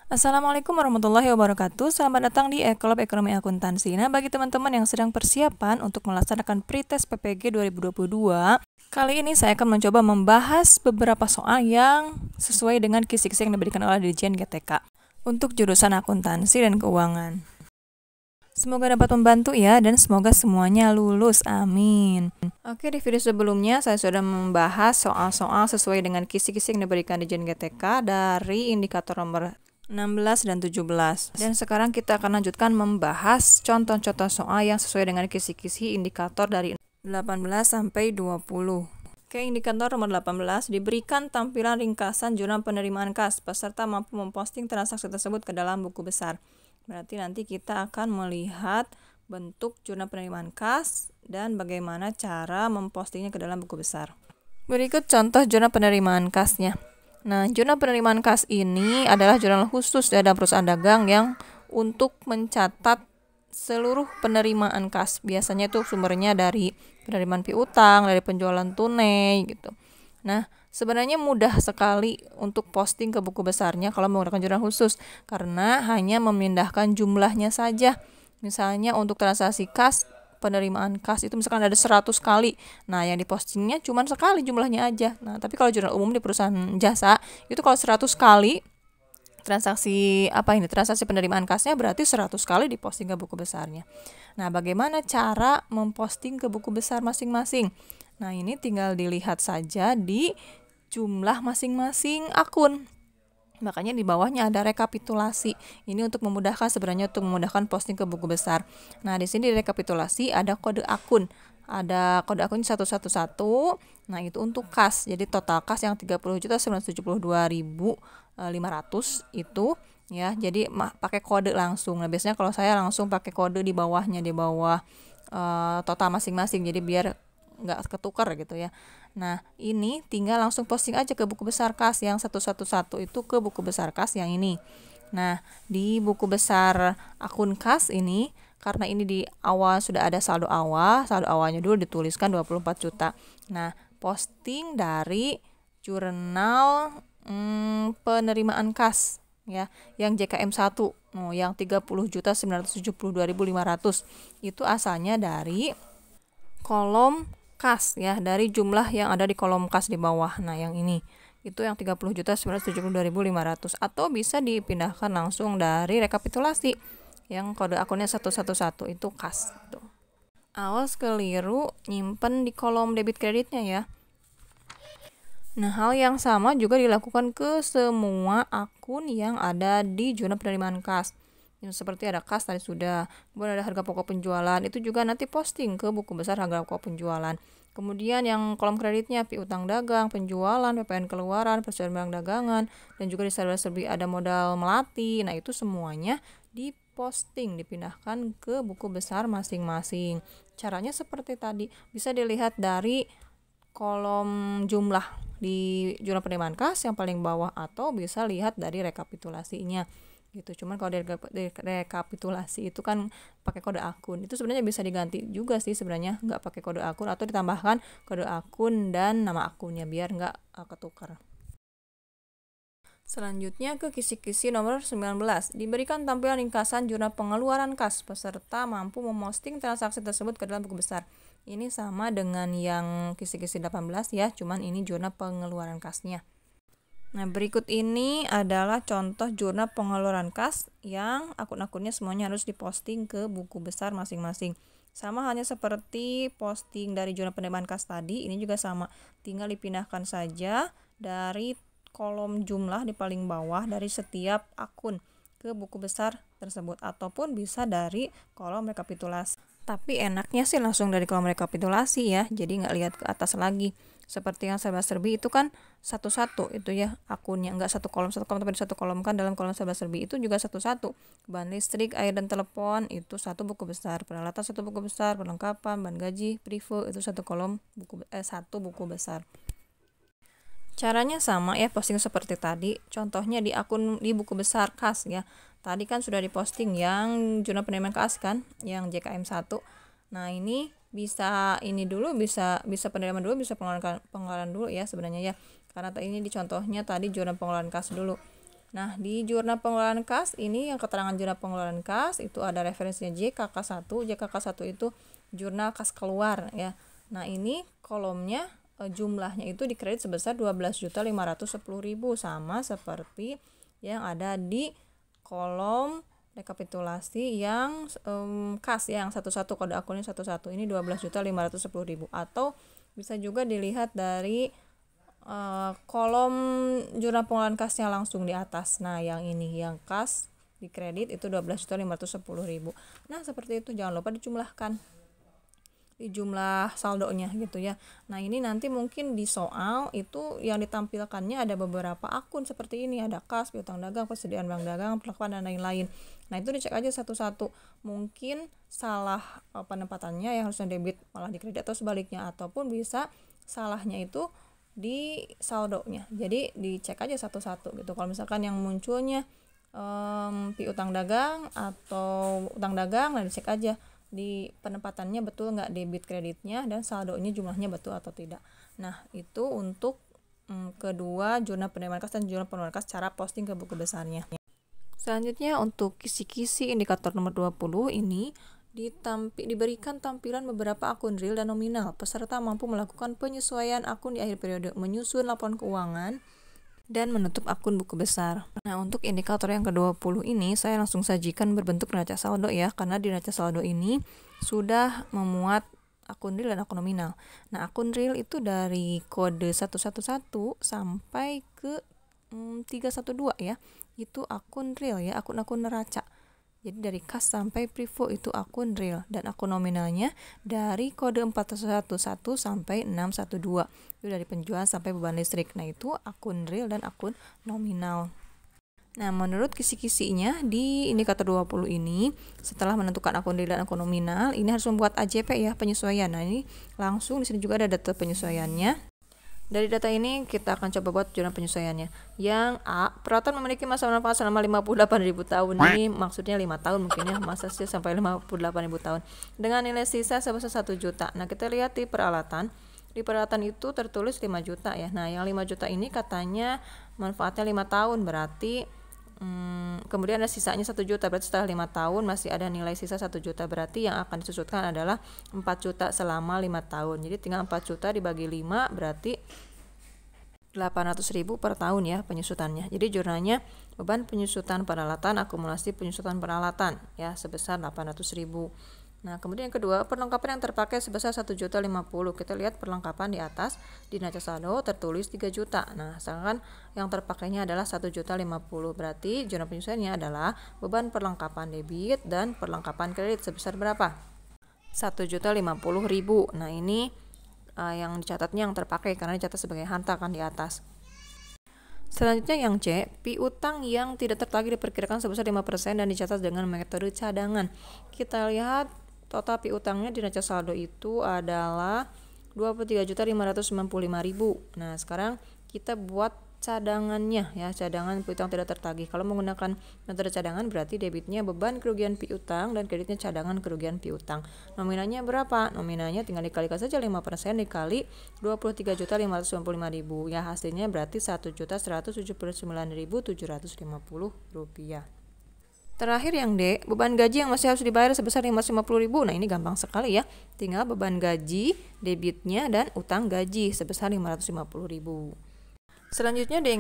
Assalamualaikum warahmatullahi wabarakatuh. Selamat datang di Ekolab Ekonomi Akuntansi. Nah, bagi teman-teman yang sedang persiapan untuk melaksanakan pretest PPG 2022, kali ini saya akan mencoba membahas beberapa soal yang sesuai dengan kisi-kisi yang diberikan oleh Dirjen GTK untuk jurusan akuntansi dan keuangan. Semoga dapat membantu ya, dan semoga semuanya lulus. Amin. Oke, di video sebelumnya saya sudah membahas soal-soal sesuai dengan kisi-kisi yang diberikan Dirjen GTK dari indikator nomor 16 dan 17. Dan sekarang kita akan lanjutkan membahas contoh-contoh soal yang sesuai dengan kisi-kisi indikator dari 18 sampai 20. Oke, indikator nomor 18, diberikan tampilan ringkasan jurnal penerimaan kas. Peserta mampu memposting transaksi tersebut ke dalam buku besar. Berarti nanti kita akan melihat bentuk jurnal penerimaan kas dan bagaimana cara mempostingnya ke dalam buku besar. Berikut contoh jurnal penerimaan kasnya. Nah, jurnal penerimaan kas ini adalah jurnal khusus dalam perusahaan dagang yang untuk mencatat seluruh penerimaan kas. Biasanya itu sumbernya dari penerimaan piutang, dari penjualan tunai gitu. Nah, sebenarnya mudah sekali untuk posting ke buku besarnya kalau menggunakan jurnal khusus, karena hanya memindahkan jumlahnya saja. Misalnya untuk transaksi kas, penerimaan kas itu misalkan ada 100 kali. Nah, yang dipostingnya cuma sekali jumlahnya aja. Nah, tapi kalau jurnal umum di perusahaan jasa, itu kalau 100 kali transaksi penerimaan kasnya berarti 100 kali diposting ke buku besarnya. Nah, bagaimana cara memposting ke buku besar masing-masing? Nah, ini tinggal dilihat saja di jumlah masing-masing akun. Makanya di bawahnya ada rekapitulasi. Ini untuk memudahkan, sebenarnya untuk memudahkan posting ke buku besar. Nah, di sini di rekapitulasi ada kode akun. Ada kode akun 111. Nah, itu untuk kas. Jadi total kas yang 30.972.500 itu ya. Jadi pakai kode langsung. Nah, biasanya kalau saya langsung pakai kode di bawahnya, di bawah total masing-masing. Jadi biar nggak ketukar gitu ya. Nah, ini tinggal langsung posting aja ke buku besar kas yang 111 itu, ke buku besar kas yang ini. Nah, di buku besar akun kas ini, karena ini di awal sudah ada saldo awalnya dulu dituliskan 24 juta. Nah, posting dari jurnal penerimaan kas ya, yang JKM 1, yang 30.972.500 itu asalnya dari kolom kas ya, dari jumlah yang ada di kolom kas di bawah. Nah, yang ini itu yang 30.972.500, atau bisa dipindahkan langsung dari rekapitulasi yang kode akunnya 111 itu kas gitu. Awas keliru nyimpen di kolom debit kreditnya ya. Nah, hal yang sama juga dilakukan ke semua akun yang ada di jurnal penerimaan kas. Seperti ada kas tadi sudah, kemudian ada harga pokok penjualan, itu juga nanti posting ke buku besar harga pokok penjualan. Kemudian yang kolom kreditnya piutang dagang, penjualan, PPN keluaran, perseroan barang dagangan, dan juga di serba-serbi ada modal melati. Nah, itu semuanya diposting, dipindahkan ke buku besar masing-masing. Caranya seperti tadi, bisa dilihat dari kolom jumlah di jurnal penerimaan kas yang paling bawah, atau bisa lihat dari rekapitulasinya gitu. Cuman kalau dari rekapitulasi itu kan pakai kode akun, itu sebenarnya bisa diganti juga sih sebenarnya, nggak pakai kode akun, atau ditambahkan kode akun dan nama akunnya biar nggak ketukar. Selanjutnya ke kisi-kisi nomor 19, diberikan tampilan ringkasan jurnal pengeluaran kas. Peserta mampu memposting transaksi tersebut ke dalam buku besar. Ini sama dengan yang kisi-kisi 18 ya, cuman ini jurnal pengeluaran kasnya. Nah, berikut ini adalah contoh jurnal pengeluaran kas yang akun-akunnya semuanya harus diposting ke buku besar masing-masing. Sama halnya seperti posting dari jurnal penerimaan kas tadi, ini juga sama. Tinggal dipindahkan saja dari kolom jumlah di paling bawah dari setiap akun ke buku besar tersebut, ataupun bisa dari kolom rekapitulasi. Tapi enaknya sih langsung dari kolom rekapitulasi ya, jadi nggak lihat ke atas lagi. Seperti yang serba-serbi itu kan satu-satu itu ya akunnya, nggak satu kolom tapi satu kolom kan. Dalam kolom serba-serbi itu juga satu-satu. Bahan listrik, air dan telepon itu satu buku besar, peralatan satu buku besar, perlengkapan, bahan gaji, prive itu satu kolom satu buku besar. Caranya sama ya, posting seperti tadi. Contohnya di akun di buku besar kas ya. Tadi kan sudah diposting yang jurnal penerimaan kas kan, yang JKM 1. Nah, ini bisa penerimaan dulu, bisa pengeluaran dulu ya sebenarnya ya. Karena ini di contohnya tadi jurnal pengeluaran kas dulu. Nah, di jurnal pengeluaran kas ini yang keterangan jurnal pengeluaran kas itu ada referensinya JKK1. JKK1 itu jurnal kas keluar ya. Nah, ini kolomnya jumlahnya itu dikredit sebesar 12.510.000 sama seperti yang ada di kolom rekapitulasi yang kas ya, yang 11 kode akunnya 11 ini 12.510.000, atau bisa juga dilihat dari kolom jurnal pengeluaran kasnya langsung di atas. Nah, yang ini yang kas di kredit itu 12.510.000. Nah, seperti itu, jangan lupa dijumlahkan di jumlah saldonya gitu ya. Nah, ini nanti mungkin di soal itu yang ditampilkannya ada beberapa akun seperti ini, ada kas, piutang dagang, persediaan bank dagang, perlakuan dan lain-lain. Nah, itu dicek aja satu-satu. Mungkin salah penempatannya yang harusnya debit malah di kredit atau sebaliknya, ataupun bisa salahnya itu di saldonya. Jadi dicek aja satu-satu gitu. Kalau misalkan yang munculnya piutang dagang atau utang dagang, nah dicek aja di penempatannya betul nggak debit kreditnya dan saldonya jumlahnya betul atau tidak. Nah, itu untuk kedua jurnal penerimaan kas dan jurnal pengeluaran kas cara posting ke buku besarnya. Selanjutnya untuk kisi-kisi indikator nomor 20 ini diberikan tampilan beberapa akun real dan nominal. Peserta mampu melakukan penyesuaian akun di akhir periode, menyusun laporan keuangan, dan menutup akun buku besar. Nah, untuk indikator yang ke-20 ini saya langsung sajikan berbentuk neraca saldo ya, karena di neraca saldo ini sudah memuat akun real dan akun nominal. Nah, akun real itu dari kode 111 sampai ke 312 ya. Itu akun real ya, akun-akun neraca. Jadi dari kas sampai privo itu akun real, dan akun nominalnya dari kode 411 sampai 612. Itu dari penjualan sampai beban listrik. Nah, itu akun real dan akun nominal. Nah, menurut kisi-kisinya di indikator 20 ini, setelah menentukan akun real dan akun nominal, ini harus membuat AJP ya, penyesuaian. Nah, ini langsung di sini juga ada data penyesuaiannya. Dari data ini kita akan coba buat jurnal penyesuaiannya. Yang A, peralatan memiliki masa manfaat selama 58.000 tahun. Ini maksudnya 5 tahun mungkin ya, masa sih sampai 58.000 tahun. Dengan nilai sisa sebesar 1 juta. Nah, kita lihat di peralatan. Di peralatan itu tertulis 5 juta ya. Nah, yang 5 juta ini katanya manfaatnya 5 tahun, berarti kemudian ada sisanya 1 juta, berarti setelah 5 tahun masih ada nilai sisa 1 juta, berarti yang akan disusutkan adalah 4 juta selama 5 tahun. Jadi tinggal 4 juta dibagi 5 berarti 800.000 per tahun ya penyusutannya. Jadi jurnalnya beban penyusutan peralatan, akumulasi penyusutan peralatan ya sebesar 800.000. Nah, kemudian yang kedua, perlengkapan yang terpakai sebesar 1.050.000. Kita lihat perlengkapan di atas di neraca saldo tertulis 3 juta. Nah, sedangkan yang terpakainya adalah 1.050.000. Berarti jurnal penyesuaiannya adalah beban perlengkapan debit dan perlengkapan kredit sebesar berapa? 1.050.000. Nah, ini yang dicatatnya yang terpakai karena dicatat sebagai harta kan di atas. Selanjutnya yang C, piutang yang tidak tertagih diperkirakan sebesar 5% dan dicatat dengan metode cadangan. Kita lihat total piutangnya di neraca saldo itu adalah 23.595.000. Nah, sekarang kita buat cadangannya ya, cadangan piutang tidak tertagih. Kalau menggunakan metode cadangan berarti debitnya beban kerugian piutang dan kreditnya cadangan kerugian piutang. Nominalnya berapa? Nominalnya tinggal dikalikan saja 5% dikali 23.595.000. Ya, hasilnya berarti 1.179.750 rupiah. Terakhir yang D, beban gaji yang masih harus dibayar sebesar 550.000. Nah, ini gampang sekali ya. Tinggal beban gaji, debitnya, dan utang gaji sebesar 550.000. Selanjutnya di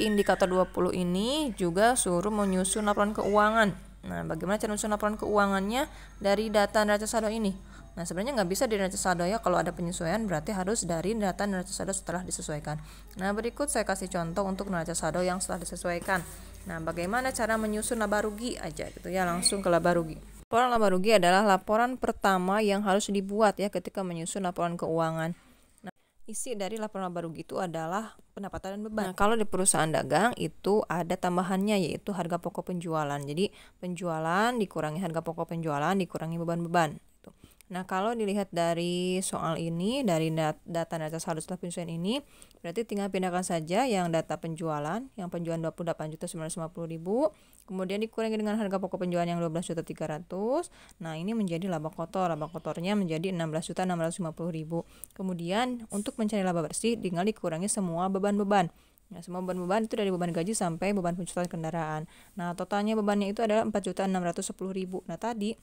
indikator 20 ini juga suruh menyusun laporan keuangan. Nah, bagaimana cara menyusun laporan keuangannya dari data neraca saldo ini? Nah, sebenarnya nggak bisa di neraca saldo ya, kalau ada penyesuaian berarti harus dari data neraca saldo setelah disesuaikan. Nah, berikut saya kasih contoh untuk neraca saldo yang setelah disesuaikan. Nah, bagaimana cara menyusun laba rugi aja gitu ya, langsung ke laba rugi. Laporan laba rugi adalah laporan pertama yang harus dibuat ya ketika menyusun laporan keuangan. Nah, isi dari laporan laba rugi itu adalah pendapatan dan beban. Nah, kalau di perusahaan dagang itu ada tambahannya yaitu harga pokok penjualan. Jadi penjualan dikurangi harga pokok penjualan dikurangi beban-beban. Nah, kalau dilihat dari soal ini, dari data neraca saldo setelah penyesuaian ini, berarti tinggal pindahkan saja yang data penjualan, yang penjualan 28.950.000, kemudian dikurangi dengan harga pokok penjualan yang 12.300.000. Nah, ini menjadi laba kotor. Laba kotornya menjadi 16.650.000. Kemudian untuk mencari laba bersih, tinggal dikurangi semua beban-beban. Nah, semua beban-beban itu dari beban gaji sampai beban pencutatan kendaraan. Nah, totalnya bebannya itu adalah 4.610.000. Nah, tadi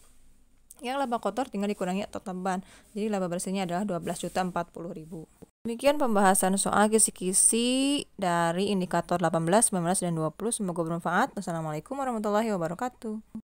yang laba kotor tinggal dikurangi total beban. Jadi laba bersihnya adalah 12.040.000. Demikian pembahasan soal kisi-kisi dari indikator 18, 19, dan 20. Semoga bermanfaat. Wassalamualaikum warahmatullahi wabarakatuh.